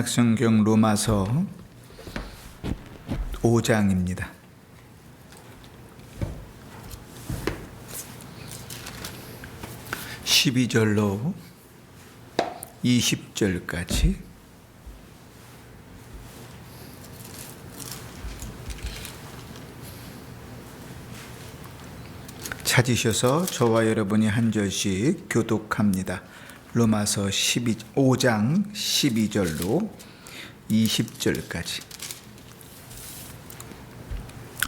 성경 로마서 5장입니다. 12절로 20절까지 찾으셔서 저와 여러분이 한 절씩 교독합니다. 로마서 5장 12절로 20절까지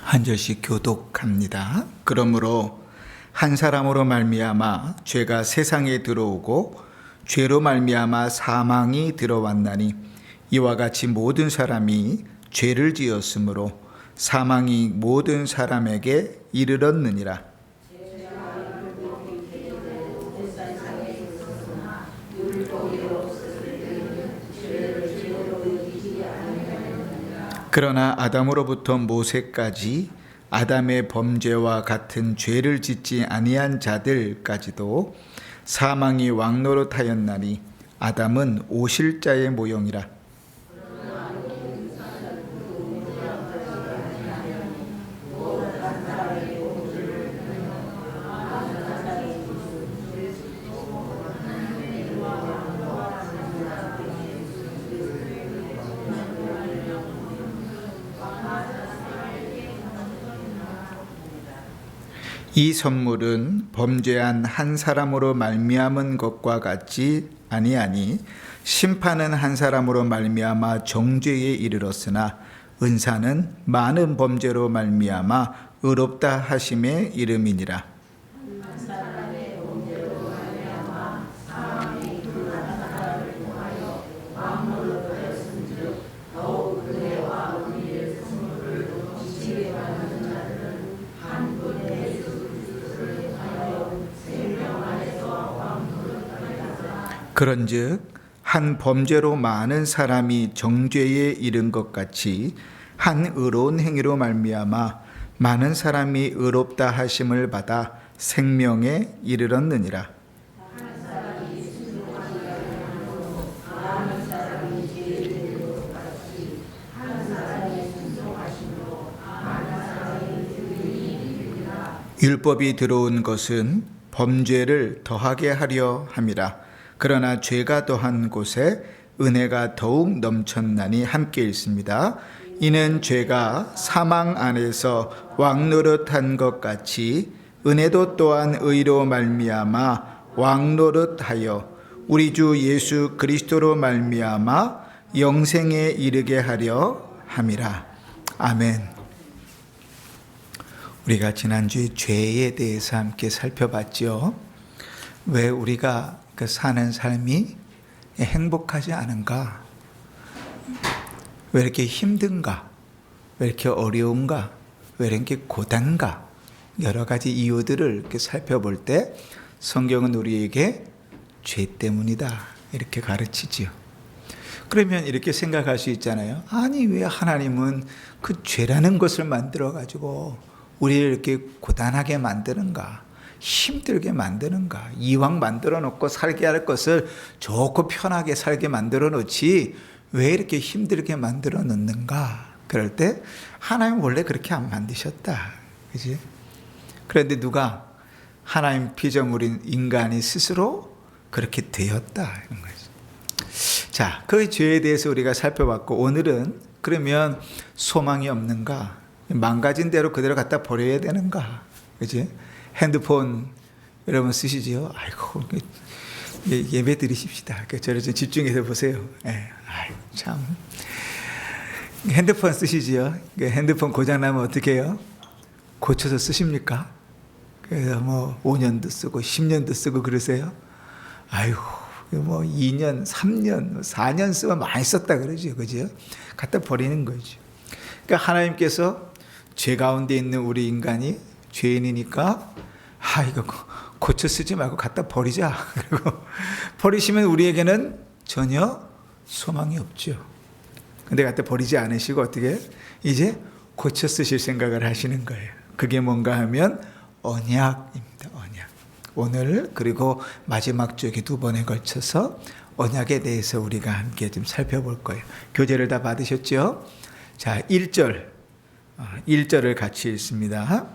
한 절씩 교독합니다. 그러므로 한 사람으로 말미암아 죄가 세상에 들어오고 죄로 말미암아 사망이 들어왔나니 이와 같이 모든 사람이 죄를 지었으므로 사망이 모든 사람에게 이르렀느니라. 그러나 아담으로부터 모세까지 아담의 범죄와 같은 죄를 짓지 아니한 자들까지도 사망이 왕노릇하였나니 아담은 오실자의 모형이라. 이 선물은 범죄한 한 사람으로 말미암은 것과 같지 아니하니 심판은 한 사람으로 말미암아 정죄에 이르렀으나 은사는 많은 범죄로 말미암아 의롭다 하심의 이름이니라. 그런즉 한 범죄로 많은 사람이 정죄에 이른 것 같이 한 의로운 행위로 말미암아 많은 사람이 의롭다 하심을 받아 생명에 이르렀느니라. 율법이 들어온 것은 범죄를 더하게 하려 함이라. 그러나 죄가 더한 곳에 은혜가 더욱 넘쳤나니 함께 읽습니다. 이는 죄가 사망 안에서 왕노릇한 것 같이 은혜도 또한 의로 말미암아 왕노릇하여 우리 주 예수 그리스도로 말미암아 영생에 이르게 하려 함이라. 아멘. 우리가 지난주에 죄에 대해서 함께 살펴봤죠. 왜 우리가 사는 삶이 행복하지 않은가? 왜 이렇게 힘든가? 왜 이렇게 어려운가? 왜 이렇게 고단가? 여러 가지 이유들을 이렇게 살펴볼 때 성경은 우리에게 죄 때문이다 이렇게 가르치지요. 그러면 이렇게 생각할 수 있잖아요. 아니 왜 하나님은 그 죄라는 것을 만들어 가지고 우리를 이렇게 고단하게 만드는가? 힘들게 만드는가? 이왕 만들어 놓고 살게 할 것을 좋고 편하게 살게 만들어 놓지 왜 이렇게 힘들게 만들어 놓는가? 그럴 때 하나님 원래 그렇게 안 만드셨다. 그지? 그런데 누가 하나님 피조물인 인간이 스스로 그렇게 되었다. 이런 거죠. 자, 그 죄에 대해서 우리가 살펴봤고 오늘은 그러면 소망이 없는가? 망가진 대로 그대로 갖다 버려야 되는가? 그지? 핸드폰 여러분 쓰시지요? 아이고 예배 드리십시다. 저를 좀 집중해서 보세요. 아이고 참 핸드폰 쓰시지요? 핸드폰 고장 나면 어떻게 해요? 고쳐서 쓰십니까? 그래서 뭐 5년도 쓰고 10년도 쓰고 그러세요? 아이고 뭐 2년, 3년, 4년 쓰면 많이 썼다 그러죠, 그죠? 갖다 버리는 거죠. 그러니까 하나님께서 죄 가운데 있는 우리 인간이 죄인이니까 이거 고쳐 쓰지 말고 갖다 버리자. 그리고 버리시면 우리에게는 전혀 소망이 없죠. 근데 갖다 버리지 않으시고 어떻게 이제 고쳐 쓰실 생각을 하시는 거예요. 그게 뭔가 하면 언약입니다. 언약. 오늘 그리고 마지막 주에 두 번에 걸쳐서 언약에 대해서 우리가 함께 좀 살펴볼 거예요. 교재를 다 받으셨죠? 자, 1절을 같이 읽습니다.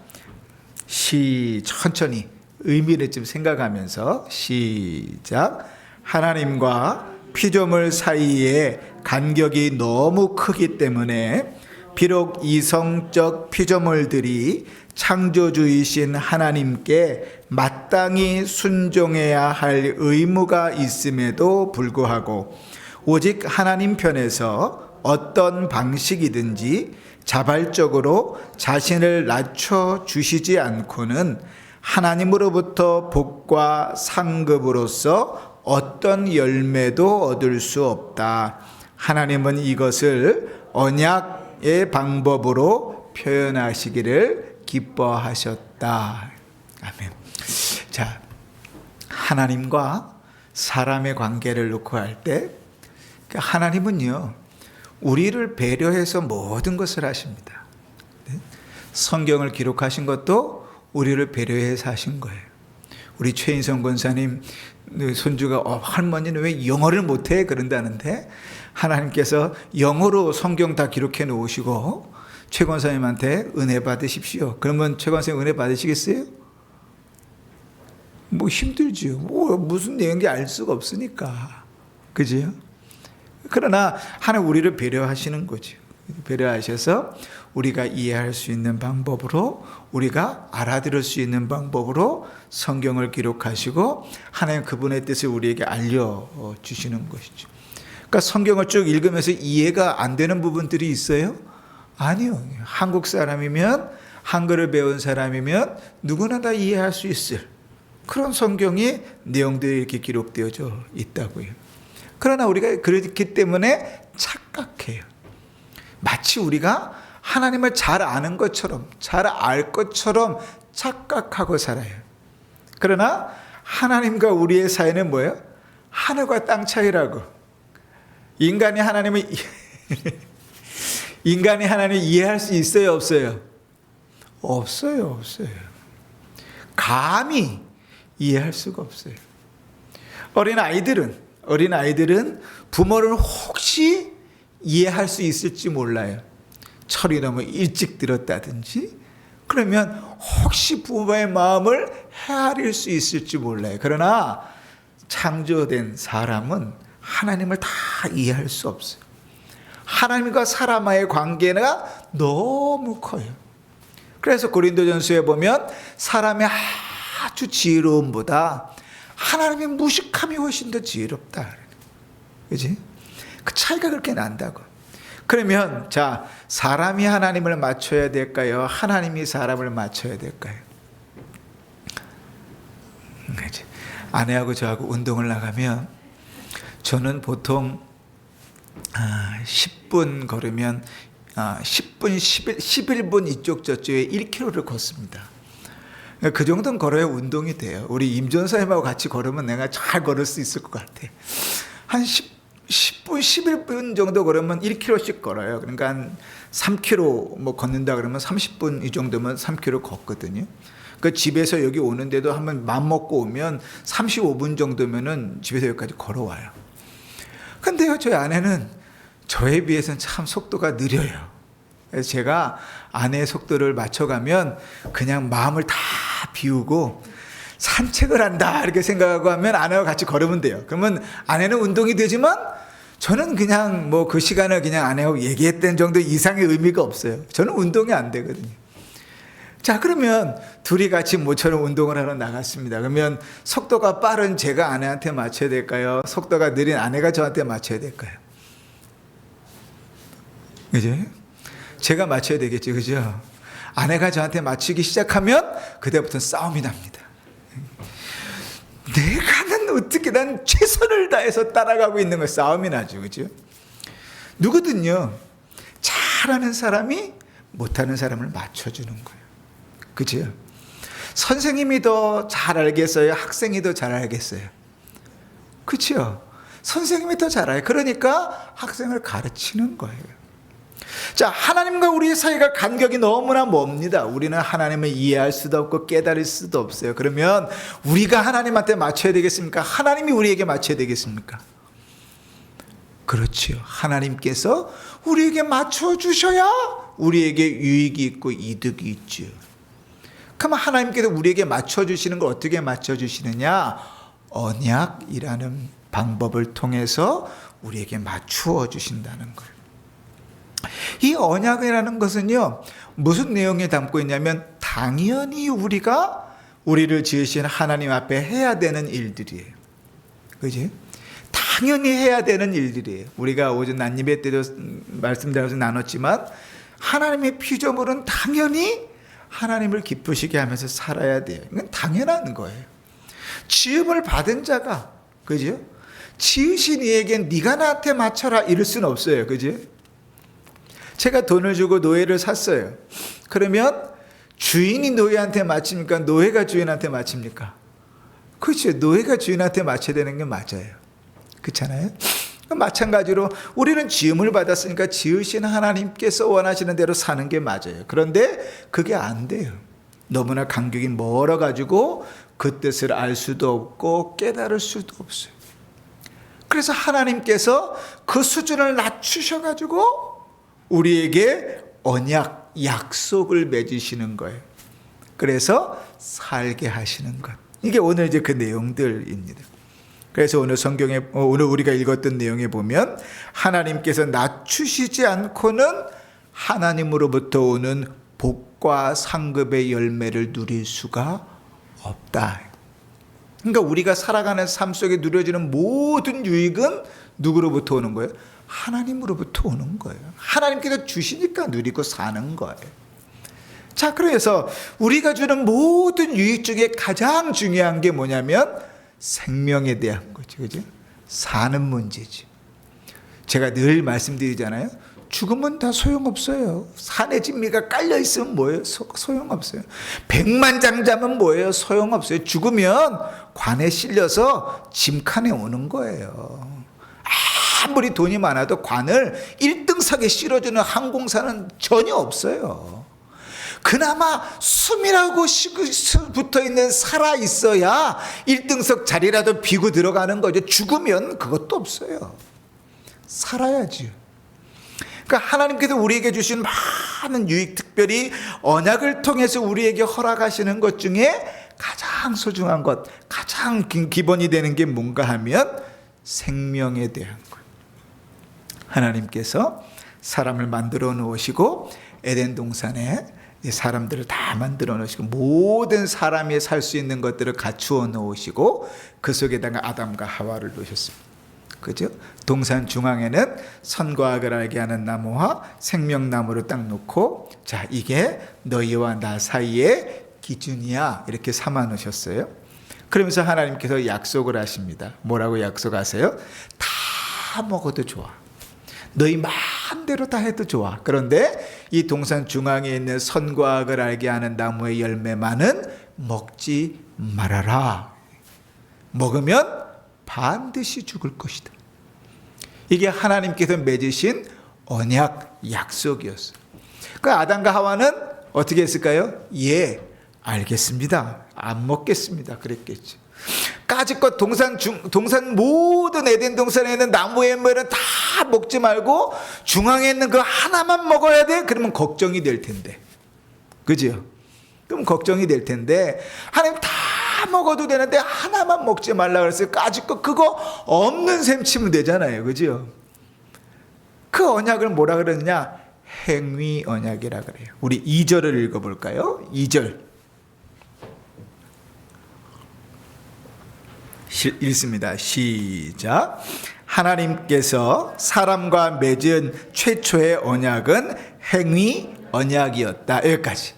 천천히 의미를 좀 생각하면서 시작. 하나님과 피조물 사이에 간격이 너무 크기 때문에 비록 이성적 피조물들이 창조주이신 하나님께 마땅히 순종해야 할 의무가 있음에도 불구하고 오직 하나님 편에서 어떤 방식이든지 자발적으로 자신을 낮춰 주시지 않고는 하나님으로부터 복과 상급으로서 어떤 열매도 얻을 수 없다. 하나님은 이것을 언약의 방법으로 표현하시기를 기뻐하셨다. 아멘. 자, 하나님과 사람의 관계를 놓고 할 때 하나님은요, 우리를 배려해서 모든 것을 하십니다. 성경을 기록하신 것도 우리를 배려해서 하신 거예요. 우리 최인성 권사님 손주가 할머니는 왜 영어를 못해? 그런다는데 하나님께서 영어로 성경 다 기록해 놓으시고 최 권사님한테 은혜 받으십시오. 그러면 최 권사님 은혜 받으시겠어요? 뭐 힘들지요. 무슨 내용인지 알 수가 없으니까. 그지요? 그러나 하나님 우리를 배려하시는 거죠. 배려하셔서 우리가 이해할 수 있는 방법으로, 우리가 알아들을 수 있는 방법으로 성경을 기록하시고 하나님 그분의 뜻을 우리에게 알려주시는 것이죠. 그러니까 성경을 쭉 읽으면서 이해가 안 되는 부분들이 있어요? 아니요. 한국 사람이면, 한글을 배운 사람이면 누구나 다 이해할 수 있을 그런 성경의 내용들이 이렇게 기록되어져 있다고요. 그러나 우리가 그렇기 때문에 착각해요. 마치 우리가 하나님을 잘 아는 것처럼, 잘 알 것처럼 착각하고 살아요. 그러나 하나님과 우리의 사이는 뭐예요? 하늘과 땅 차이라고. 인간이 하나님을 이해할 수 있어요, 없어요? 없어요. 감히 이해할 수가 없어요. 어린아이들은 부모를 혹시 이해할 수 있을지 몰라요. 철이 너무 일찍 들었다든지, 그러면 혹시 부모의 마음을 헤아릴 수 있을지 몰라요. 그러나 창조된 사람은 하나님을 다 이해할 수 없어요. 하나님과 사람과의 관계가 너무 커요. 그래서 고린도전서에 보면 사람의 아주 지혜로움보다 하나님의 무식함이 훨씬 더 지혜롭다. 그지? 그 차이가 그렇게 난다고. 그러면 자, 사람이 하나님을 맞춰야 될까요? 하나님이 사람을 맞춰야 될까요? 그지? 아내하고 저하고 운동을 나가면 저는 보통 10분 걸으면 10분, 11분 이쪽 저쪽에 1km를 걷습니다. 그 정도는 걸어야 운동이 돼요. 우리 임 전사님하고 같이 걸으면 내가 잘 걸을 수 있을 것 같아. 한 10분, 11분 정도 걸으면 1km씩 걸어요. 그러니까 한 3km 뭐 걷는다 그러면 30분 이 정도면 3km 걷거든요. 그 집에서 여기 오는데도 한번 맘 먹고 오면 35분 정도면은 집에서 여기까지 걸어와요. 근데요, 저희 아내는 저에 비해서는 참 속도가 느려요. 그래서 제가 아내의 속도를 맞춰가면 그냥 마음을 다 비우고 산책을 한다 이렇게 생각하고 하면 아내와 같이 걸으면 돼요. 그러면 아내는 운동이 되지만 저는 그냥 뭐 그 시간을 그냥 아내하고 얘기했던 정도 이상의 의미가 없어요. 저는 운동이 안 되거든요. 자, 그러면 둘이 같이 모처럼 운동을 하러 나갔습니다. 그러면 속도가 빠른 제가 아내한테 맞춰야 될까요? 속도가 느린 아내가 저한테 맞춰야 될까요? 그죠? 제가 맞춰야 되겠죠. 그죠? 아내가 저한테 맞추기 시작하면 그때부터 싸움이 납니다. 내가는 어떻게 난 최선을 다해서 따라가고 있는 거 싸움이 나죠. 그죠? 누구든요, 잘하는 사람이 못하는 사람을 맞춰주는 거예요. 그죠? 선생님이 더 잘 알겠어요? 학생이 더 잘 알겠어요? 그렇죠? 선생님이 더 잘 알아요. 그러니까 학생을 가르치는 거예요. 자, 하나님과 우리의 사이가 간격이 너무나 멉니다. 우리는 하나님을 이해할 수도 없고 깨달을 수도 없어요. 그러면 우리가 하나님한테 맞춰야 되겠습니까? 하나님이 우리에게 맞춰야 되겠습니까? 그렇지요. 하나님께서 우리에게 맞춰주셔야 우리에게 유익이 있고 이득이 있죠. 그럼 하나님께서 우리에게 맞춰주시는 걸 어떻게 맞춰주시느냐? 언약이라는 방법을 통해서 우리에게 맞추어 주신다는 거예요. 이 언약이라는 것은요, 무슨 내용에 담고 있냐면 당연히 우리가 우리를 지으신 하나님 앞에 해야 되는 일들이에요. 그지? 당연히 해야 되는 일들이에요. 우리가 오전 난예배 때도 말씀드려서 나눴지만 하나님의 피조물은 당연히 하나님을 기쁘시게 하면서 살아야 돼요. 이건 당연한 거예요. 지음을 받은 자가, 그죠? 지으신 이에겐 네가 나한테 맞춰라 이럴 수는 없어요. 그죠? 제가 돈을 주고 노예를 샀어요. 그러면 주인이 노예한테 맞춥니까? 노예가 주인한테 맞춥니까? 그렇죠. 노예가 주인한테 맞춰야 되는 게 맞아요. 그렇잖아요? 마찬가지로 우리는 지음을 받았으니까 지으신 하나님께서 원하시는 대로 사는 게 맞아요. 그런데 그게 안 돼요. 너무나 간격이 멀어가지고 그 뜻을 알 수도 없고 깨달을 수도 없어요. 그래서 하나님께서 그 수준을 낮추셔가지고 우리에게 언약, 약속을 맺으시는 거예요. 그래서 살게 하시는 것. 이게 오늘 이제 그 내용들입니다. 그래서 오늘 성경에, 오늘 우리가 읽었던 내용에 보면 하나님께서 낮추시지 않고는 하나님으로부터 오는 복과 상급의 열매를 누릴 수가 없다. 그러니까 우리가 살아가는 삶 속에 누려지는 모든 유익은 누구로부터 오는 거예요? 하나님으로부터 오는 거예요. 하나님께서 주시니까 누리고 사는 거예요. 자, 그래서 우리가 주는 모든 유익 중에 가장 중요한 게 뭐냐면 생명에 대한 거죠. 그죠? 사는 문제지. 제가 늘 말씀드리잖아요. 죽으면 다 소용없어요. 산에 진미가 깔려있으면 뭐예요? 소용없어요. 백만장자면 뭐예요? 소용없어요. 죽으면 관에 실려서 짐칸에 오는 거예요. 아무리 돈이 많아도 관을 1등석에 실어주는 항공사는 전혀 없어요. 그나마 숨이라고 붙어있는 살아있어야 1등석 자리라도 비고 들어가는 거죠. 죽으면 그것도 없어요. 살아야지. 그러니까 하나님께서 우리에게 주신 많은 유익, 특별히 언약을 통해서 우리에게 허락하시는 것 중에 가장 소중한 것, 가장 기본이 되는 게 뭔가 하면 생명에 대한 거예요. 하나님께서 사람을 만들어 놓으시고 에덴 동산에 사람들을 다 만들어 놓으시고 모든 사람이 살 수 있는 것들을 갖추어 놓으시고 그 속에다가 아담과 하와를 놓으셨습니다. 그죠? 동산 중앙에는 선과 악을 알게 하는 나무와 생명나무를 딱 놓고 자, 이게 너희와 나 사이의 기준이야 이렇게 삼아 놓으셨어요. 그러면서 하나님께서 약속을 하십니다. 뭐라고 약속하세요? 다 먹어도 좋아. 너희 마음대로 다 해도 좋아. 그런데 이 동산 중앙에 있는 선과 악을 알게 하는 나무의 열매만은 먹지 말아라. 먹으면 반드시 죽을 것이다. 이게 하나님께서 맺으신 언약 약속이었어요. 그 아담과 하와는 어떻게 했을까요? 예, 알겠습니다. 안 먹겠습니다. 그랬겠죠. 까짓것 동산 모든 에덴 동산에 있는 나무의 열매는 다 먹지 말고 중앙에 있는 그 하나만 먹어야 돼? 그러면 걱정이 될 텐데. 그죠? 그럼 걱정이 될 텐데 하나님 다 먹어도 되는데 하나만 먹지 말라 그랬어요. 까짓것 그거 없는 셈 치면 되잖아요. 그죠? 그 언약을 뭐라 그러느냐? 행위 언약이라 그래요. 우리 2절을 읽어볼까요? 2절 읽습니다. 시작. 하나님께서 사람과 맺은 최초의 언약은 행위 언약이었다. 여기까지.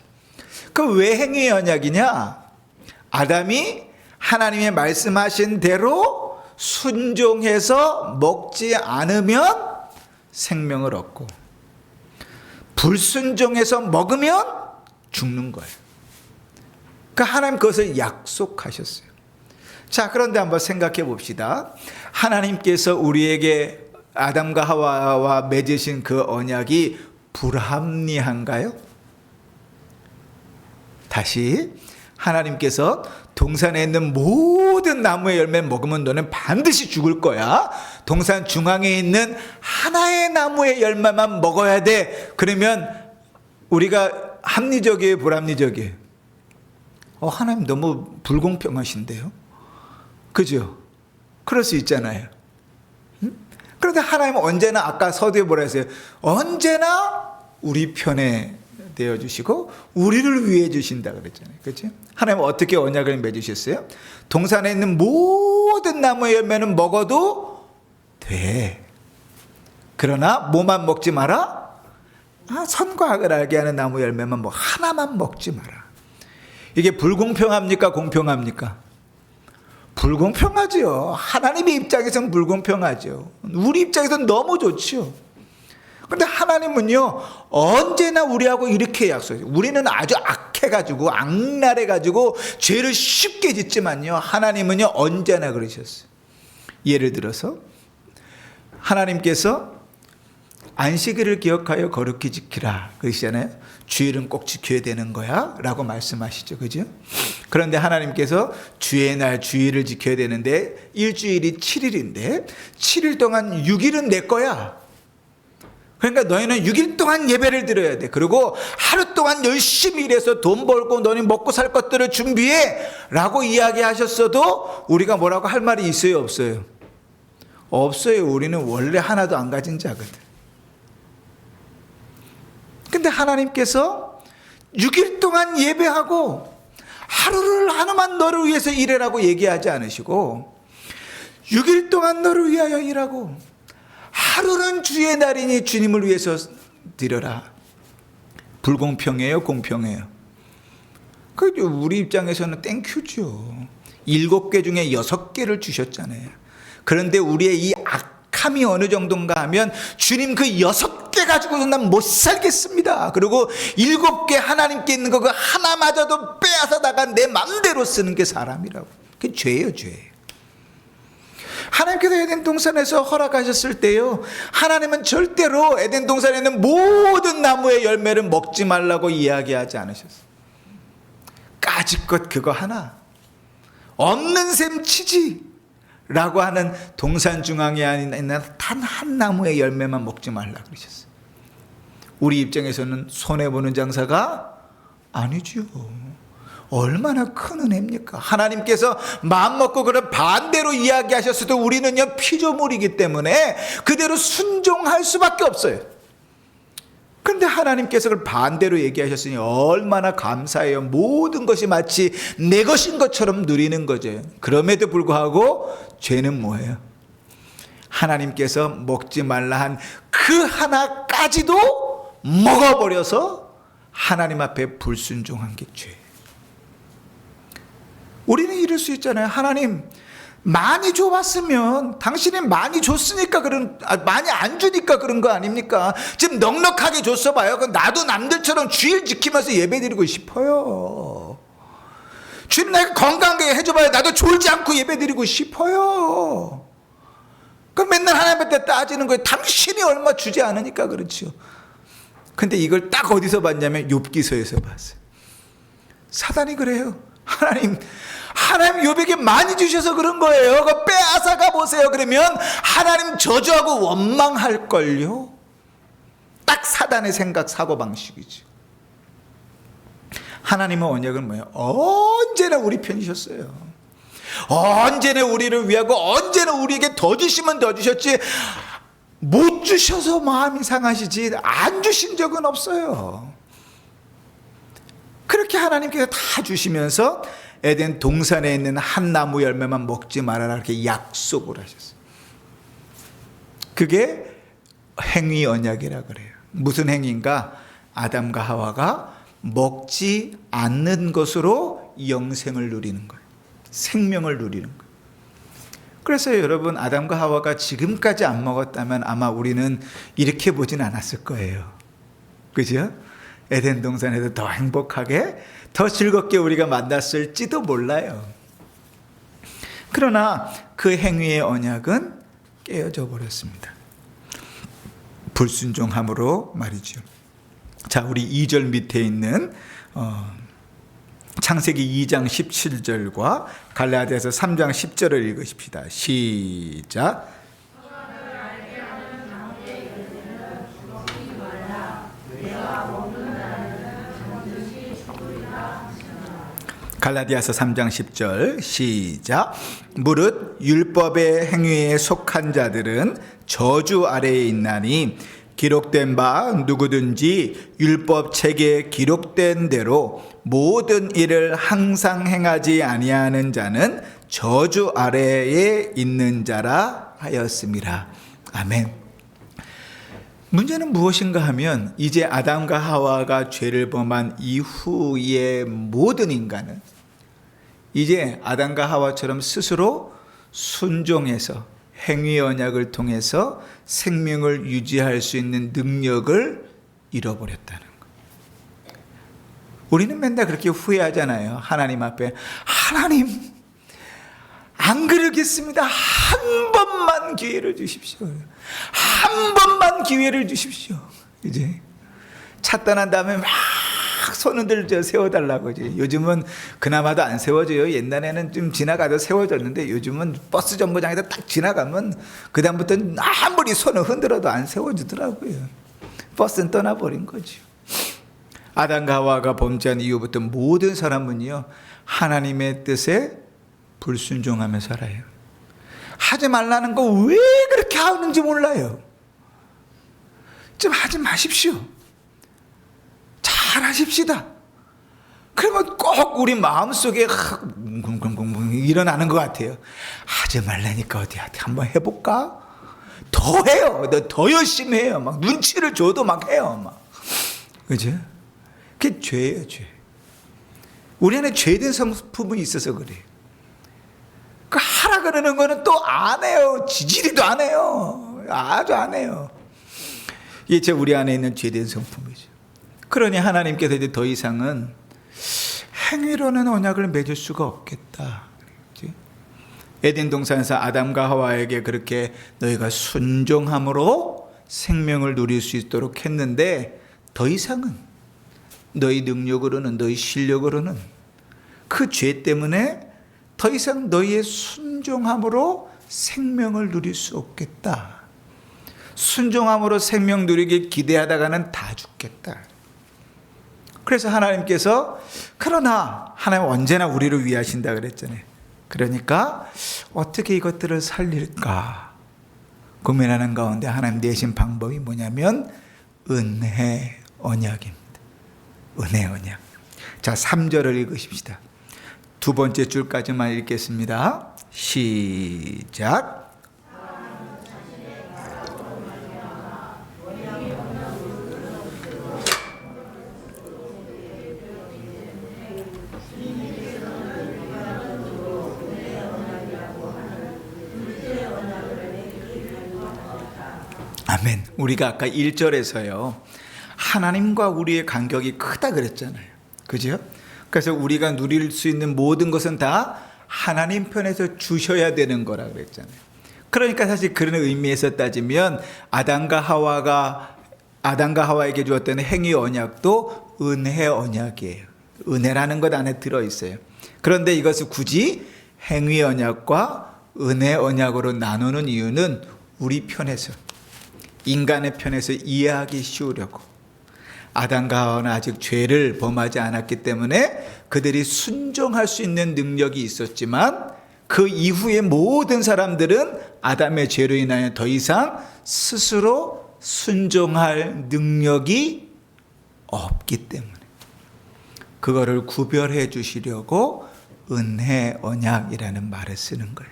그 왜 행위 언약이냐? 아담이 하나님의 말씀하신 대로 순종해서 먹지 않으면 생명을 얻고 불순종해서 먹으면 죽는 거예요. 그러니까 하나님 그것을 약속하셨어요. 자, 그런데 한번 생각해 봅시다. 하나님께서 우리에게 아담과 하와와 맺으신 그 언약이 불합리한가요? 다시 하나님께서 동산에 있는 모든 나무의 열매를 먹으면 너는 반드시 죽을 거야. 동산 중앙에 있는 하나의 나무의 열매만 먹어야 돼. 그러면 우리가 합리적이에요, 불합리적이에요? 하나님 너무 불공평하신데요? 그죠? 그럴 수 있잖아요. 그런데 하나님은 언제나, 아까 서두에 뭐라 했어요? 언제나 우리 편에 되어주시고 우리를 위해 주신다 그랬잖아요. 그렇죠? 하나님은 어떻게 언약을 맺으셨어요? 동산에 있는 모든 나무의 열매는 먹어도 돼. 그러나 뭐만 먹지 마라? 선과 악을 알게 하는 나무 열매만 하나만 먹지 마라. 이게 불공평합니까? 공평합니까? 불공평하죠. 하나님의 입장에서는 불공평하죠. 우리 입장에서는 너무 좋죠. 근데 하나님은요, 언제나 우리하고 이렇게 약속해요. 우리는 아주 악해가지고, 악랄해가지고, 죄를 쉽게 짓지만요, 하나님은요, 언제나 그러셨어요. 예를 들어서, 하나님께서 안식일을 기억하여 거룩히 지키라. 그러시잖아요. 주일은 꼭 지켜야 되는 거야. 라고 말씀하시죠. 그죠? 그런데 하나님께서 주의 날, 주일을 지켜야 되는데, 일주일이 7일인데, 7일 동안 6일은 내 거야. 그러니까 너희는 6일 동안 예배를 드려야 돼. 그리고 하루 동안 열심히 일해서 돈 벌고 너희 먹고 살 것들을 준비해. 라고 이야기하셨어도 우리가 뭐라고 할 말이 있어요? 없어요? 없어요. 우리는 원래 하나도 안 가진 자거든. 근데 하나님께서 6일 동안 예배하고 하루만 너를 위해서 일해라고 얘기하지 않으시고 6일 동안 너를 위하여 일하고 하루는 주의 날이니 주님을 위해서 드려라. 불공평해요? 공평해요? 우리 입장에서는 땡큐죠. 7개 중에 6개를 주셨잖아요. 그런데 우리의 이 악함이 어느 정도인가 하면 주님 그 6개 가지고는 난 못 살겠습니다. 그리고 7개 하나님께 있는 거 그 하나마저도 빼앗아다가 내 맘대로 쓰는 게 사람이라고. 그게 죄예요, 죄. 하나님께서 에덴 동산에서 허락하셨을 때요, 하나님은 절대로 에덴 동산에 있는 모든 나무의 열매를 먹지 말라고 이야기하지 않으셨어요. 까짓것 그거 하나 없는 셈 치지 라고 하는 동산 중앙에 있는 단 한 나무의 열매만 먹지 말라 그러셨어요. 우리 입장에서는 손해보는 장사가 아니죠. 얼마나 큰 은혜입니까? 하나님께서 마음먹고 그런 반대로 이야기하셨어도 우리는요, 피조물이기 때문에 그대로 순종할 수밖에 없어요. 그런데 하나님께서 그걸 반대로 얘기하셨으니 얼마나 감사해요. 모든 것이 마치 내 것인 것처럼 누리는 거죠. 그럼에도 불구하고 죄는 뭐예요? 하나님께서 먹지 말라 한 그 하나까지도 먹어버려서 하나님 앞에 불순종한 게 죄예요. 우리는 이럴 수 있잖아요. 하나님 많이 줘봤으면 당신이 많이 줬으니까 많이 안 주니까 그런 거 아닙니까? 지금 넉넉하게 줬어 봐요. 나도 남들처럼 주일 지키면서 예배드리고 싶어요. 주님 나에게 건강하게 해줘봐요. 나도 졸지 않고 예배드리고 싶어요. 그럼 맨날 하나님한테 따지는 거예요. 당신이 얼마 주지 않으니까 그렇죠. 근데 이걸 딱 어디서 봤냐면 욥기서에서 봤어요. 사단이 그래요. 하나님 욥에게 많이 주셔서 그런 거예요. 그거 빼앗아가 보세요. 그러면 하나님 저주하고 원망할걸요. 딱 사단의 생각 사고방식이죠. 하나님의 언약은 뭐예요? 언제나 우리 편이셨어요. 언제나 우리를 위하고 언제나 우리에게 더 주시면 더 주셨지, 못 주셔서 마음이 상하시지 안 주신 적은 없어요. 그렇게 하나님께서 다 주시면서 에덴 동산에 있는 한 나무 열매만 먹지 말아라 이렇게 약속을 하셨어요. 그게 행위 언약이라 그래요. 무슨 행위인가? 아담과 하와가 먹지 않는 것으로 영생을 누리는 거예요. 생명을 누리는 거예요. 그래서 여러분, 아담과 하와가 지금까지 안 먹었다면 아마 우리는 이렇게 보진 않았을 거예요. 그죠? 에덴 동산에서 더 행복하게, 더 즐겁게 우리가 만났을지도 몰라요. 그러나 그 행위의 언약은 깨어져 버렸습니다. 불순종함으로 말이죠. 자, 우리 2절 밑에 있는 창세기 2장 17절과 갈라디아서 3장 10절을 읽으십시다. 시작. 갈라디아서 3장 10절 시작. 무릇 율법의 행위에 속한 자들은 저주 아래에 있나니 기록된 바 누구든지 율법 책에 기록된 대로 모든 일을 항상 행하지 아니하는 자는 저주 아래에 있는 자라 하였습니다. 아멘. 문제는 무엇인가 하면 이제 아담과 하와가 죄를 범한 이후의 모든 인간은 이제 아담과 하와처럼 스스로 순종해서 행위 언약을 통해서 생명을 유지할 수 있는 능력을 잃어버렸다는 거예요. 우리는 맨날 그렇게 후회하잖아요. 하나님 앞에 하나님 안 그러겠습니다. 한 번만 기회를 주십시오. 한 번만 기회를 주십시오. 이제 차 떠난 다음에 막 손을 세워달라고. 이제 요즘은 그나마도 안 세워져요. 옛날에는 좀 지나가도 세워졌는데 요즘은 버스 정거장에다 딱 지나가면 그 다음부터는 아무리 손을 흔들어도 안 세워지더라고요. 버스는 떠나버린 거죠. 아담과 하와가 범죄한 이후부터 모든 사람은요 하나님의 뜻에 불순종하며 살아요. 하지 말라는 거 왜 그렇게 하는지 몰라요. 좀 하지 마십시오. 잘하십시다. 그러면 꼭 우리 마음속에 일어나는 것 같아요. 하지 말라니까 어디 한번 해볼까? 더 해요. 더 열심히 해요. 막 눈치를 줘도 막 해요. 막. 그죠? 그게 죄예요, 죄. 우리 안에 죄된 성품이 있어서 그래요. 그 하라 그러는 거는 또 안 해요. 지지리도 안 해요. 아주 안 해요. 이게 우리 안에 있는 죄된 성품이죠. 그러니 하나님께서 이제 더 이상은 행위로는 언약을 맺을 수가 없겠다. 에덴 동산에서 아담과 하와에게 그렇게 너희가 순종함으로 생명을 누릴 수 있도록 했는데 더 이상은 너희 능력으로는 너희 실력으로는 그 죄 때문에 더 이상 너희의 순종함으로 생명을 누릴 수 없겠다. 순종함으로 생명 누리길 기대하다가는 다 죽겠다. 그래서 하나님께서 그러나 하나님 언제나 우리를 위하신다 그랬잖아요. 그러니까 어떻게 이것들을 살릴까 고민하는 가운데 하나님 내신 방법이 뭐냐면 은혜 언약입니다. 은혜 언약. 자, 3절을 읽으십시다. 두 번째 줄까지만 읽겠습니다. 시작. 아멘. 우리가 아까 1절에서요. 하나님과 우리의 간격이 크다 그랬잖아요. 그죠? 그래서 우리가 누릴 수 있는 모든 것은 다 하나님 편에서 주셔야 되는 거라 그랬잖아요. 그러니까 사실 그런 의미에서 따지면 아담과 하와에게 주었던 행위 언약도 은혜 언약이에요. 은혜라는 것 안에 들어있어요. 그런데 이것을 굳이 행위 언약과 은혜 언약으로 나누는 이유는 우리 편에서 인간의 편에서 이해하기 쉬우려고. 아담과 하와는 아직 죄를 범하지 않았기 때문에 그들이 순종할 수 있는 능력이 있었지만 그 이후의 모든 사람들은 아담의 죄로 인하여 더 이상 스스로 순종할 능력이 없기 때문에 그거를 구별해 주시려고 은혜 언약이라는 말을 쓰는 거예요.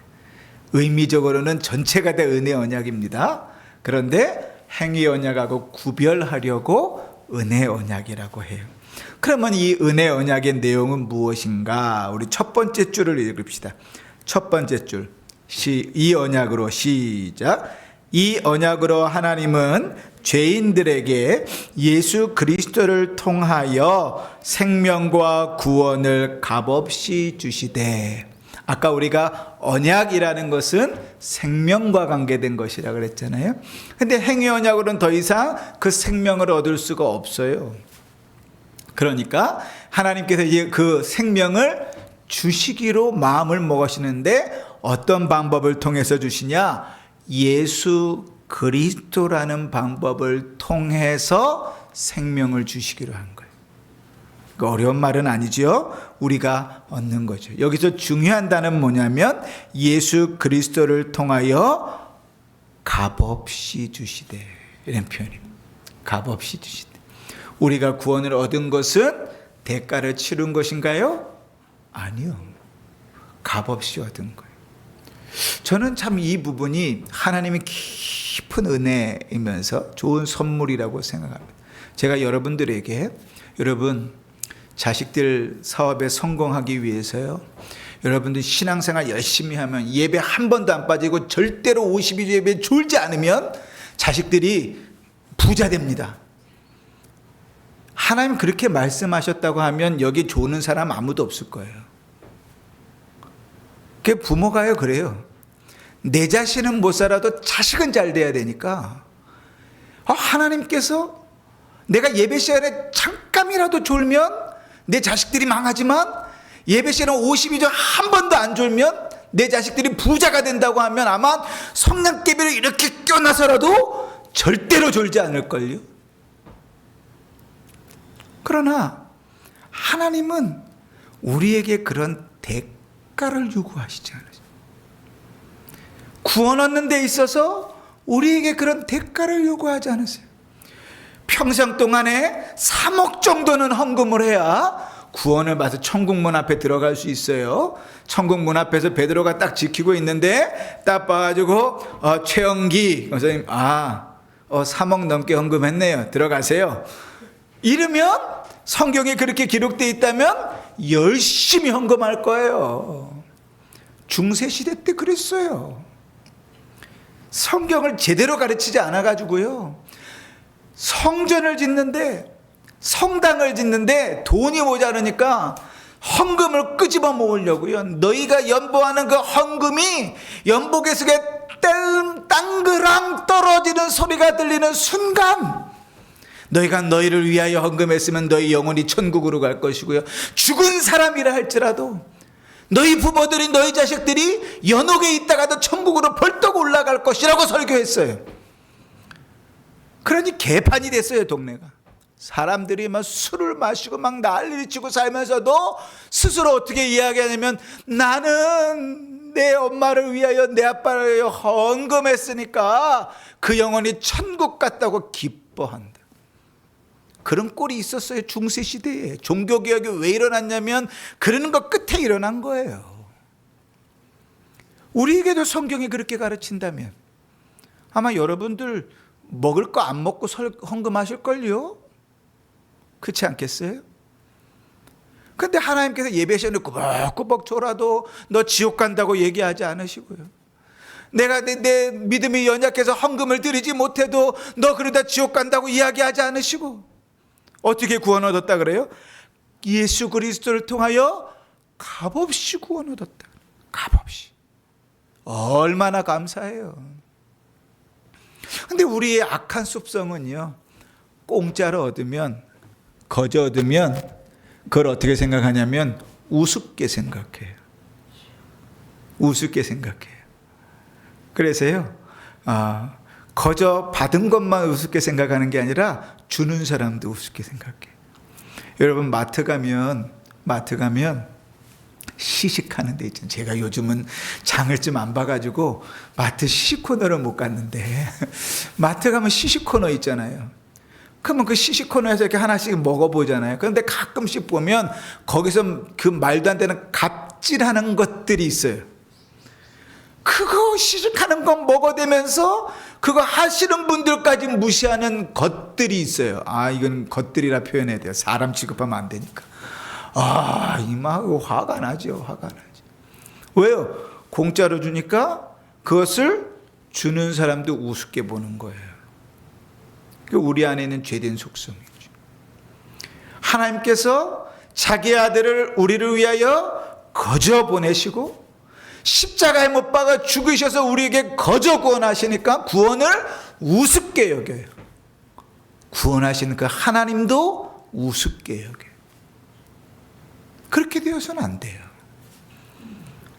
의미적으로는 전체가 다 은혜 언약입니다. 그런데 행위 언약하고 구별하려고 은혜 언약이라고 해요. 그러면 이 은혜 언약의 내용은 무엇인가? 우리 첫 번째 줄을 읽읍시다. 첫 번째 줄. 이 언약으로 시작. 이 언약으로 하나님은 죄인들에게 예수 그리스도를 통하여 생명과 구원을 값없이 주시되. 아까 우리가 언약이라는 것은 생명과 관계된 것이라 그랬잖아요. 근데 행위 언약으로는 더 이상 그 생명을 얻을 수가 없어요. 그러니까 하나님께서 이제 그 생명을 주시기로 마음을 먹으시는데 어떤 방법을 통해서 주시냐? 예수 그리스도라는 방법을 통해서 생명을 주시기로 한 거예요. 어려운 말은 아니죠. 우리가 얻는 거죠. 여기서 중요한 단어는 뭐냐면 예수 그리스도를 통하여 값없이 주시되, 이런 표현입니다. 값없이 주시되. 우리가 구원을 얻은 것은 대가를 치른 것인가요? 아니요. 값없이 얻은 거예요. 저는 참 이 부분이 하나님의 깊은 은혜이면서 좋은 선물이라고 생각합니다. 제가 여러분들에게, 여러분 자식들 사업에 성공하기 위해서요, 여러분들 신앙생활 열심히 하면, 예배 한 번도 안 빠지고 절대로 52주 예배 졸지 않으면 자식들이 부자 됩니다. 하나님 그렇게 말씀하셨다고 하면 여기 조는 사람 아무도 없을 거예요. 그 부모가요 그래요. 내 자신은 못 살아도 자식은 잘 돼야 되니까, 하나님께서 내가 예배 시간에 잠깐이라도 졸면 내 자식들이 망하지만 예배 시간에 52주 한 번도 안 졸면 내 자식들이 부자가 된다고 하면 아마 성냥개비를 이렇게 껴놔서라도 절대로 졸지 않을걸요. 그러나 하나님은 우리에게 그런 대가를 요구하시지 않으세요. 구원 얻는 데 있어서 우리에게 그런 대가를 요구하지 않으세요. 평생 동안에 3억 정도는 헌금을 해야 구원을 받아서 천국 문 앞에 들어갈 수 있어요. 천국 문 앞에서 베드로가 딱 지키고 있는데 딱 봐가지고 최영기 선생님 3억 넘게 헌금했네요. 들어가세요. 이러면 성경에 그렇게 기록되어 있다면 열심히 헌금할 거예요. 중세시대 때 그랬어요. 성경을 제대로 가르치지 않아가지고요, 성전을 짓는데, 성당을 짓는데 돈이 모자르니까 헌금을 끄집어 모으려고요. 너희가 연보하는 그 헌금이 연복에서 땅그랑 떨어지는 소리가 들리는 순간, 너희가 너희를 위하여 헌금했으면 너희 영혼이 천국으로 갈 것이고요, 죽은 사람이라 할지라도 너희 부모들이, 너희 자식들이 연옥에 있다가도 천국으로 벌떡 올라갈 것이라고 설교했어요. 그러니 개판이 됐어요, 동네가. 사람들이 막 술을 마시고 막 난리를 치고 살면서도 스스로 어떻게 이야기하냐면, 나는 내 엄마를 위하여, 내 아빠를 위하여 헌금했으니까 그 영혼이 천국 갔다고 기뻐한다. 그런 꼴이 있었어요, 중세시대에. 종교개혁이 왜 일어났냐면 그러는 것 끝에 일어난 거예요. 우리에게도 성경이 그렇게 가르친다면 아마 여러분들 먹을 거 안 먹고 헌금하실걸요? 그렇지 않겠어요? 근데 하나님께서 예배 시간에 꾸벅꾸벅 졸아도 너 지옥 간다고 얘기하지 않으시고요, 내가 내 믿음이 연약해서 헌금을 드리지 못해도 너 그러다 지옥 간다고 이야기하지 않으시고, 어떻게 구원 얻었다 그래요? 예수 그리스도를 통하여 값없이 구원 얻었다. 값없이. 얼마나 감사해요. 근데 우리의 악한 습성은요, 공짜로 얻으면, 거저 얻으면 그걸 어떻게 생각하냐면 우습게 생각해요. 우습게 생각해요. 그래서요, 거저 받은 것만 우습게 생각하는 게 아니라 주는 사람도 우습게 생각해요. 여러분 마트 가면 시식하는 데 있잖아요. 제가 요즘은 장을 좀 안 봐가지고 마트 시식 코너를 못 갔는데, 마트 가면 시식 코너 있잖아요. 그러면 그 시식 코너에서 이렇게 하나씩 먹어보잖아요. 그런데 가끔씩 보면 거기서 그 말도 안 되는 갑질하는 것들이 있어요. 그거 시식하는 거 먹어대면서 그거 하시는 분들까지 무시하는 것들이 있어요. 이건 것들이라 표현해야 돼요. 사람 취급하면 안 되니까. 이마하고 화가 나죠. 화가 나죠. 왜요? 공짜로 주니까 그것을 주는 사람도 우습게 보는 거예요. 우리 안에 있는 죄된 속성이죠. 하나님께서 자기 아들을 우리를 위하여 거저 보내시고 십자가에 못 박아 죽으셔서 우리에게 거저 구원하시니까 구원을 우습게 여겨요. 구원하시는 그 하나님도 우습게 여겨. 그렇게 되어서는 안 돼요.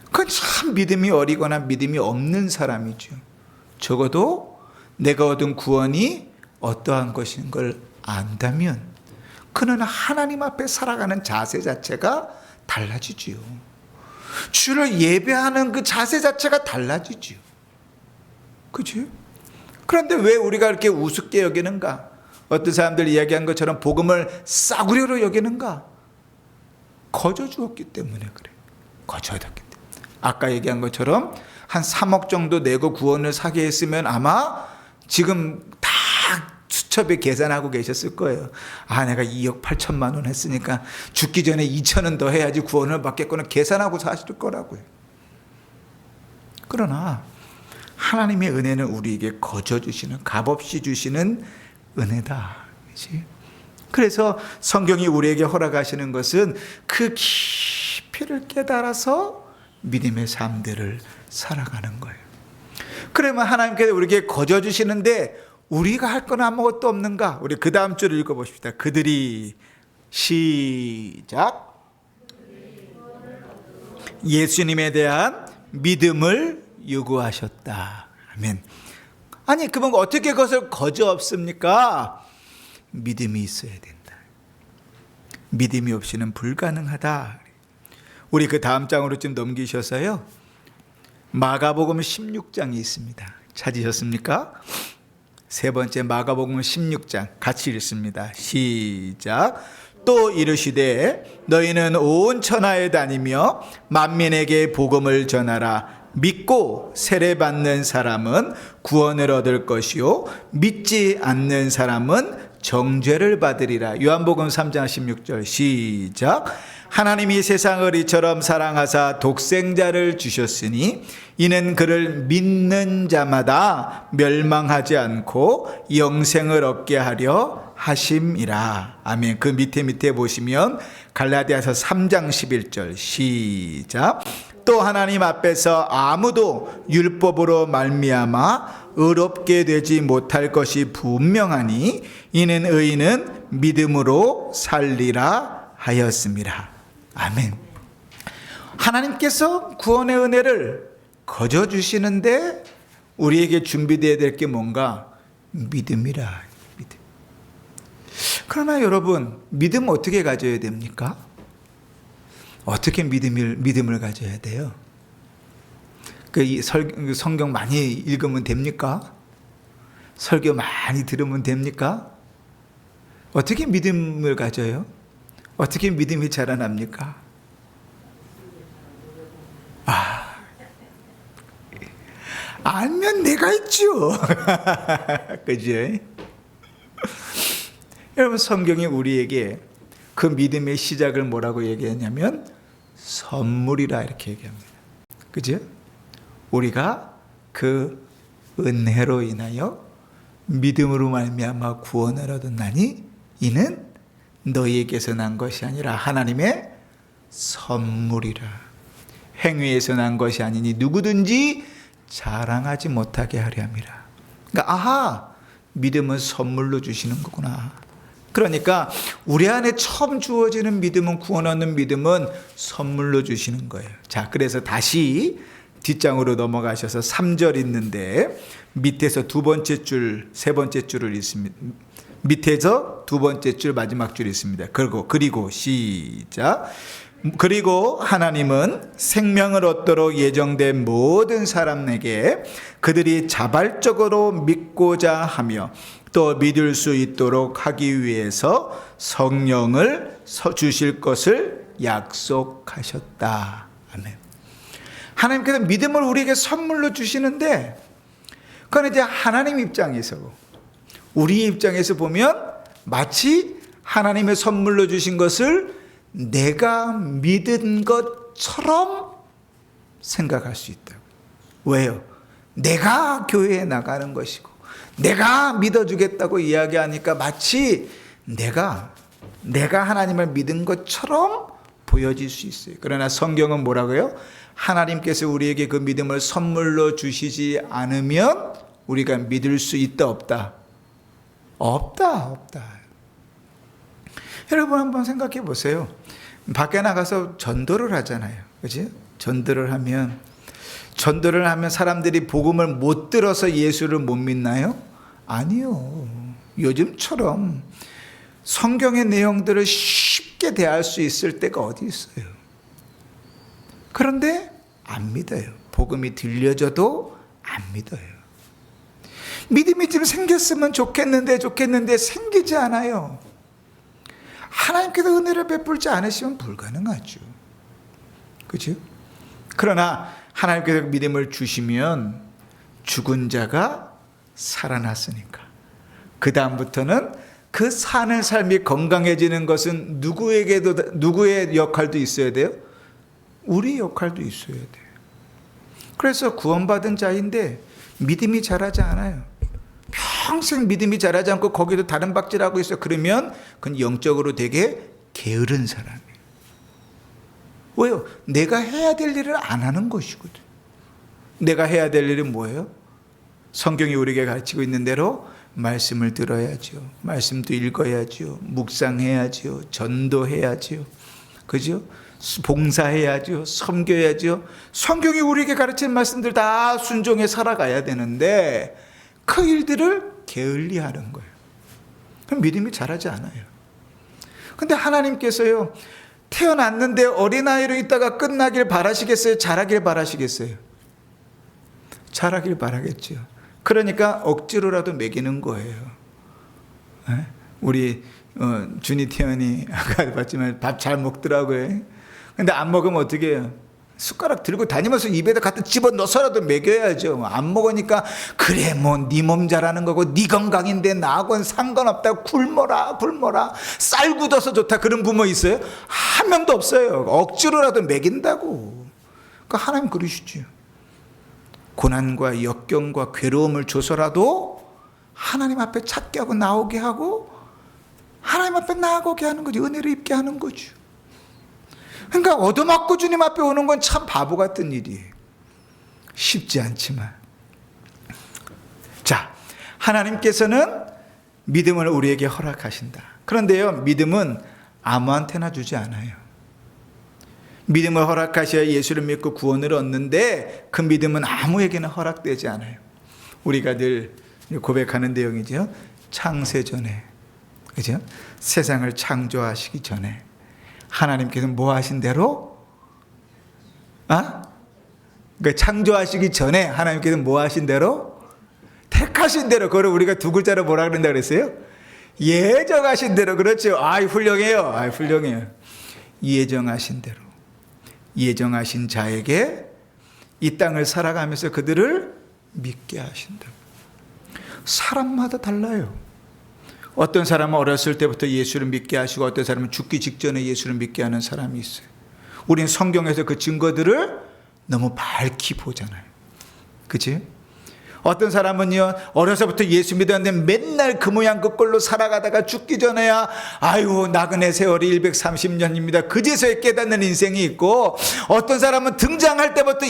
그건 참 믿음이 어리거나 믿음이 없는 사람이죠. 적어도 내가 얻은 구원이 어떠한 것인 걸 안다면 그는 하나님 앞에 살아가는 자세 자체가 달라지지요. 주를 예배하는 그 자세 자체가 달라지지요. 그치? 그런데 왜 우리가 이렇게 우습게 여기는가? 어떤 사람들이 이야기한 것처럼 복음을 싸구려로 여기는가? 거저 주었기 때문에 그래. 거저였기 때문에. 아까 얘기한 것처럼 한 3억 정도 내고 구원을 사게 했으면 아마 지금 다 수첩에 계산하고 계셨을 거예요. 아, 내가 2억 8천만 원 했으니까 죽기 전에 2천은 더 해야지 구원을 받겠구나 계산하고 사실 거라고요. 그러나 하나님의 은혜는 우리에게 거저 주시는, 값없이 주시는 은혜다. 그렇지? 그래서 성경이 우리에게 허락하시는 것은 그 깊이를 깨달아서 믿음의 삶들을 살아가는 거예요. 그러면 하나님께서 우리에게 거저 주시는데 우리가 할 건 아무것도 없는가? 우리 그 다음 줄을 읽어봅시다. 그들이 시작. 예수님에 대한 믿음을 요구하셨다. 아멘. 아니, 그러면 어떻게 그것을 거저 없습니까? 믿음이 있어야 된다. 믿음이 없이는 불가능하다. 우리 그 다음 장으로 좀 넘기셔서요. 마가복음 16장이 있습니다. 찾으셨습니까? 세 번째 마가복음 16장 같이 읽습니다. 시작. 또 이르시되 너희는 온 천하에 다니며 만민에게 복음을 전하라. 믿고 세례받는 사람은 구원을 얻을 것이요 믿지 않는 사람은 정죄를 받으리라. 요한복음 3장 16절 시작. 하나님이 세상을 이처럼 사랑하사 독생자를 주셨으니 이는 그를 믿는 자마다 멸망하지 않고 영생을 얻게 하려 하심이라. 아멘. 그 밑에 보시면 갈라디아서 3장 11절 시작. 또 하나님 앞에서 아무도 율법으로 말미암아 의롭게 되지 못할 것이 분명하니 이는 의인은 믿음으로 살리라 하였습니다. 아멘. 하나님께서 구원의 은혜를 거저 주시는데 우리에게 준비되어야 될 게 뭔가? 믿음이라. 믿음. 그러나 여러분, 믿음 어떻게 가져야 됩니까? 어떻게 믿음을 가져야 돼요? 성경 많이 읽으면 됩니까? 설교 많이 들으면 됩니까? 어떻게 믿음을 가져요? 어떻게 믿음이 자라납니까? 알면 내가 있죠. 그죠? 여러분, 성경이 우리에게 그 믿음의 시작을 뭐라고 얘기하냐면 선물이라 이렇게 얘기합니다. 그죠? 우리가 그 은혜로 인하여 믿음으로 말미암아 구원을 얻었나니 이는 너희에게서 난 것이 아니라 하나님의 선물이라. 행위에서 난 것이 아니니 누구든지 자랑하지 못하게 하려 함이라. 그러니까 믿음은 선물로 주시는 거구나. 그러니까 우리 안에 처음 주어지는 믿음은, 구원 얻는 믿음은 선물로 주시는 거예요. 자, 그래서 다시 뒷장으로 넘어가셔서 3절 있는데 밑에서 두 번째 줄, 세 번째 줄을 읽습니다. 밑에서 두 번째 줄 마지막 줄 있습니다. 그리고 시작. 그리고 하나님은 생명을 얻도록 예정된 모든 사람에게 그들이 자발적으로 믿고자 하며 또 믿을 수 있도록 하기 위해서 성령을 주실 것을 약속하셨다. 아멘. 하나님께서 믿음을 우리에게 선물로 주시는데, 그건 이제 하나님 입장에서, 우리 입장에서 보면 마치 하나님의 선물로 주신 것을 내가 믿은 것처럼 생각할 수 있다고. 왜요? 내가 교회에 나가는 것이고 내가 믿어주겠다고 이야기하니까 마치 내가 하나님을 믿은 것처럼 보여질 수 있어요. 그러나 성경은 뭐라고요? 하나님께서 우리에게 그 믿음을 선물로 주시지 않으면 우리가 믿을 수 있다 없다? 없다. 여러분 한번 생각해 보세요. 밖에 나가서 전도를 하잖아요. 그치? 전도를 하면 사람들이 복음을 못 들어서 예수를 못 믿나요? 아니요. 요즘처럼 성경의 내용들을 쉽게 대할 수 있을 때가 어디 있어요. 그런데 안 믿어요. 복음이 들려져도 안 믿어요. 믿음이 좀 생겼으면 좋겠는데 생기지 않아요. 하나님께서 은혜를 베풀지 않으시면 불가능하죠. 그렇죠? 그러나 하나님께서 믿음을 주시면 죽은 자가 살아났으니까 그 다음부터는 그 사는 삶이 건강해지는 것은 누구의 역할도 있어야 돼요? 우리 역할도 있어야 돼요. 그래서 구원받은 자인데 믿음이 자라지 않아요. 평생 믿음이 자라지 않고 거기도 다른 박질하고 있어. 그러면 그건 영적으로 되게 게으른 사람이에요. 왜요? 내가 해야 될 일을 안 하는 것이거든. 내가 해야 될 일은 뭐예요? 성경이 우리에게 가르치고 있는 대로 말씀을 들어야죠. 말씀도 읽어야죠. 묵상해야죠. 전도해야죠. 그죠? 봉사해야죠. 섬겨야죠. 성경이 우리에게 가르친 말씀들 다 순종해 살아가야 되는데 그 일들을 게을리 하는 거예요. 그럼 믿음이 자라지 않아요. 근데 하나님께서요, 태어났는데 어린아이로 있다가 끝나길 바라시겠어요? 자라길 바라시겠어요? 자라길 바라겠죠. 그러니까 억지로라도 먹이는 거예요. 우리 준이 태연이 아까 봤지만 밥 잘 먹더라고요. 근데 안 먹으면 어떻게 해요? 숟가락 들고 다니면서 입에다 갖다 집어넣어서라도 먹여야죠. 안 먹으니까 그래 뭐 네 몸 자라는 거고 네 건강인데 나하고는 상관없다. 굶어라 쌀 굳어서 좋다. 그런 부모 있어요? 한 명도 없어요. 억지로라도 먹인다고. 그러니까 하나님 그러시죠. 고난과 역경과 괴로움을 줘서라도 하나님 앞에 찾게 하고 나오게 하고 하나님 앞에 나아가게 하는 거죠. 은혜를 입게 하는 거죠. 그러니까 얻어맞고 주님 앞에 오는 건 참 바보 같은 일이에요. 쉽지 않지만. 자, 하나님께서는 믿음을 우리에게 허락하신다. 그런데요, 믿음은 아무한테나 주지 않아요. 믿음을 허락하셔야 예수를 믿고 구원을 얻는데 그 믿음은 아무에게나 허락되지 않아요. 우리가 늘 고백하는 내용이죠. 창세전에, 그죠? 세상을 창조하시기 전에 하나님께서 뭐 하신 대로? 그러니까 창조하시기 전에 하나님께서 뭐 하신 대로? 택하신 대로. 그걸 우리가 두 글자로 뭐라 그런다 그랬어요? 예정하신 대로. 그렇죠. 훌륭해요. 훌륭해요. 예정하신 대로. 예정하신 자에게 이 땅을 살아가면서 그들을 믿게 하신다. 사람마다 달라요. 어떤 사람은 어렸을 때부터 예수를 믿게 하시고 어떤 사람은 죽기 직전에 예수를 믿게 하는 사람이 있어요. 우리는 성경에서 그 증거들을 너무 밝히 보잖아요. 그치? 어떤 사람은요, 어려서부터 예수 믿었는데 맨날 그 모양 그 꼴로 살아가다가 죽기 전에야 나그네 세월이 130년입니다. 그제서야 깨닫는 인생이 있고, 어떤 사람은 등장할 때부터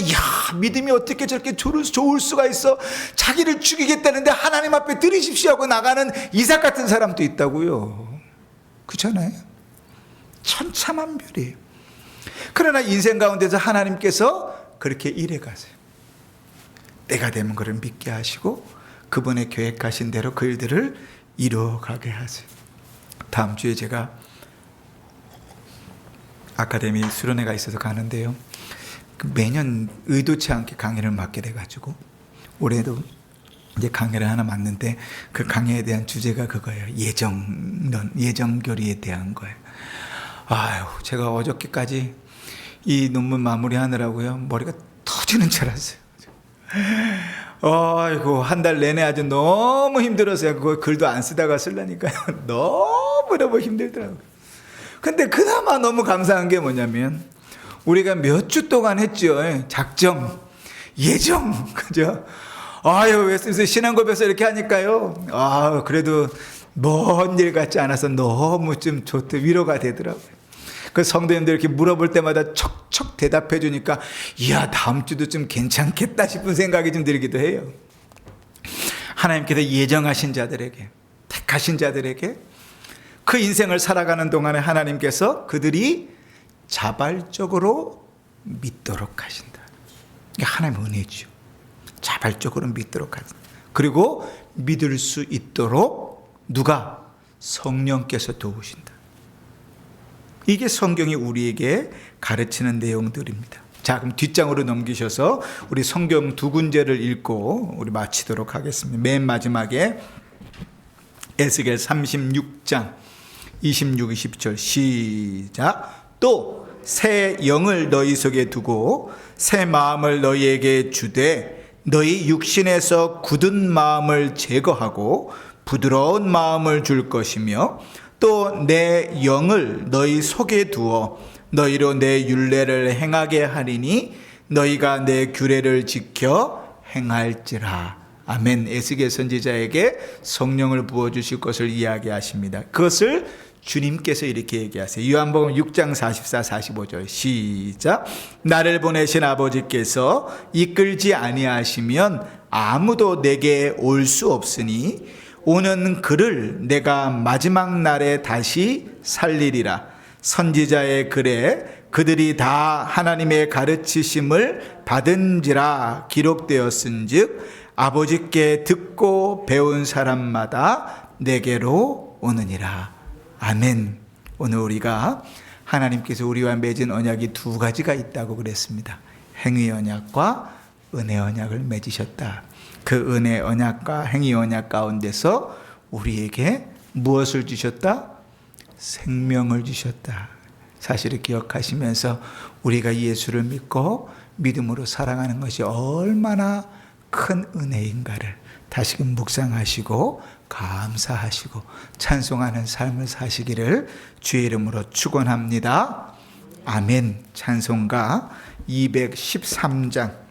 믿음이 어떻게 저렇게 좋을 수가 있어? 자기를 죽이겠다는데 하나님 앞에 들이십시오 하고 나가는 이삭 같은 사람도 있다고요. 그렇잖아요. 천차만별이에요. 그러나 인생 가운데서 하나님께서 그렇게 일해 가세요. 때가 되면 그를 믿게 하시고 그분의 계획하신 대로 그 일들을 이루어가게 하세요. 다음 주에 제가 아카데미 수련회가 있어서 가는데요, 매년 의도치 않게 강의를 맡게 돼가지고 올해도 이제 강의를 하나 맡는데 그 강의에 대한 주제가 그거예요. 예정교리에 대한 거예요. 제가 어저께까지 이 논문 마무리하느라고요, 머리가 터지는 줄 알았어요. 한 달 내내 아주 너무 힘들었어요. 그거 글도 안 쓰다가 쓰려니까요. 너무 힘들더라고요. 근데 그나마 너무 감사한 게 뭐냐면, 우리가 몇 주 동안 했죠. 작정, 예정, 그죠? 왜 신앙고백에서 이렇게 하니까요. 그래도 먼 일 같지 않아서 너무 좀 좋다, 위로가 되더라고요. 그 성도님들 이렇게 물어볼 때마다 척척 대답해 주니까 다음 주도 좀 괜찮겠다 싶은 생각이 좀 들기도 해요. 하나님께서 예정하신 자들에게, 택하신 자들에게 그 인생을 살아가는 동안에 하나님께서 그들이 자발적으로 믿도록 하신다. 이게 하나님의 은혜죠. 자발적으로 믿도록 하신다. 그리고 믿을 수 있도록 누가? 성령께서 도우신다. 이게 성경이 우리에게 가르치는 내용들입니다. 자, 그럼 뒷장으로 넘기셔서 우리 성경 두 군제를 읽고 우리 마치도록 하겠습니다. 맨 마지막에 에스겔 36장 26, 27 시작. 또 새 영을 너희 속에 두고 새 마음을 너희에게 주되 너희 육신에서 굳은 마음을 제거하고 부드러운 마음을 줄 것이며 또 내 영을 너희 속에 두어 너희로 내 율례를 행하게 하리니 너희가 내 규례를 지켜 행할지라. 아멘. 에스겔 선지자에게 성령을 부어주실 것을 이야기하십니다. 그것을 주님께서 이렇게 얘기하세요. 요한복음 6장 44, 45절 시작. 나를 보내신 아버지께서 이끌지 아니하시면 아무도 내게 올 수 없으니 오는 그를 내가 마지막 날에 다시 살리리라. 선지자의 글에 그들이 다 하나님의 가르치심을 받은지라 기록되었은즉 아버지께 듣고 배운 사람마다 내게로 오느니라. 아멘. 오늘 우리가 하나님께서 우리와 맺은 언약이 두 가지가 있다고 그랬습니다. 행위 언약과 은혜 언약을 맺으셨다. 그 은혜 언약과 행위 언약 가운데서 우리에게 무엇을 주셨다? 생명을 주셨다. 사실을 기억하시면서 우리가 예수를 믿고 믿음으로 살아가는 것이 얼마나 큰 은혜인가를 다시금 묵상하시고 감사하시고 찬송하는 삶을 사시기를 주의 이름으로 축원합니다. 아멘. 찬송가 213장